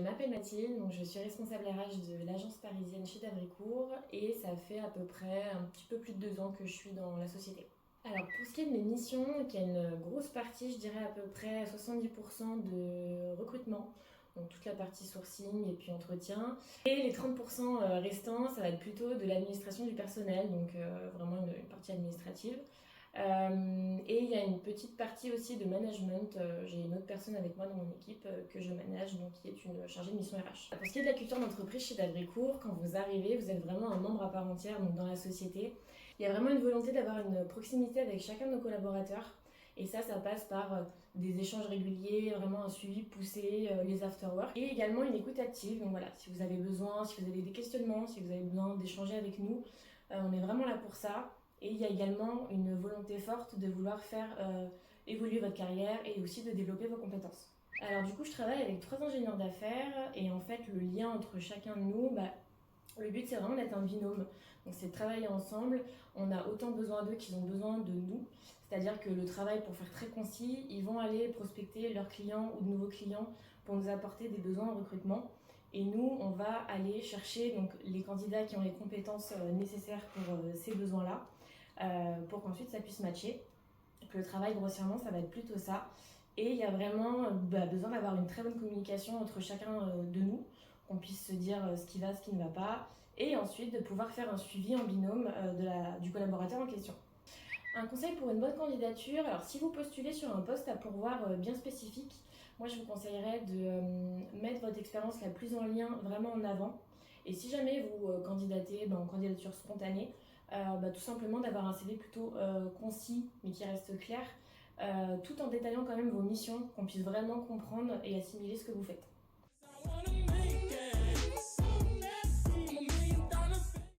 m'appelle Mathilde, donc je suis responsable RH de l'agence parisienne chez d'Avricourt et ça fait à peu près un petit peu plus de 2 ans que je suis dans la société. Alors pour ce qui est de mes missions, il y a une grosse partie, je dirais à peu près 70% de recrutement, donc toute la partie sourcing et puis entretien. Et les 30% restants, ça va être plutôt de l'administration du personnel, donc vraiment une partie administrative. Et il y a une petite partie aussi de management. J'ai une autre personne avec moi dans mon équipe que je manage, donc qui est une chargée de mission RH. Pour ce qui est de la culture d'entreprise chez d'Avricourt, quand vous arrivez, vous êtes vraiment un membre à part entière donc dans la société. Il y a vraiment une volonté d'avoir une proximité avec chacun de nos collaborateurs. Et ça passe par des échanges réguliers, vraiment un suivi poussé, les after-work. Et également une écoute active. Donc voilà, si vous avez besoin, si vous avez des questionnements, si vous avez besoin d'échanger avec nous, on est vraiment là pour ça. Et il y a également une volonté forte de vouloir faire évoluer votre carrière et aussi de développer vos compétences. Alors du coup, je travaille avec 3 ingénieurs d'affaires et en fait, le lien entre chacun de nous, le but c'est vraiment d'être un binôme. Donc c'est de travailler ensemble. On a autant besoin d'eux qu'ils ont besoin de nous. C'est-à-dire que le travail, pour faire très concis, ils vont aller prospecter leurs clients ou de nouveaux clients pour nous apporter des besoins en recrutement. Et nous, on va aller chercher donc, les candidats qui ont les compétences nécessaires pour ces besoins-là, pour qu'ensuite ça puisse matcher. Donc le travail, grossièrement, ça va être plutôt ça. Et il y a vraiment besoin d'avoir une très bonne communication entre chacun de nous, qu'on puisse se dire ce qui va, ce qui ne va pas, et ensuite de pouvoir faire un suivi en binôme du collaborateur en question. Un conseil pour une bonne candidature, alors si vous postulez sur un poste à pourvoir bien spécifique, moi je vous conseillerais de mettre votre expérience la plus en lien vraiment en avant. Et si jamais vous candidatez en candidature spontanée, tout simplement d'avoir un CV plutôt concis mais qui reste clair, tout en détaillant quand même vos missions, qu'on puisse vraiment comprendre et assimiler ce que vous faites.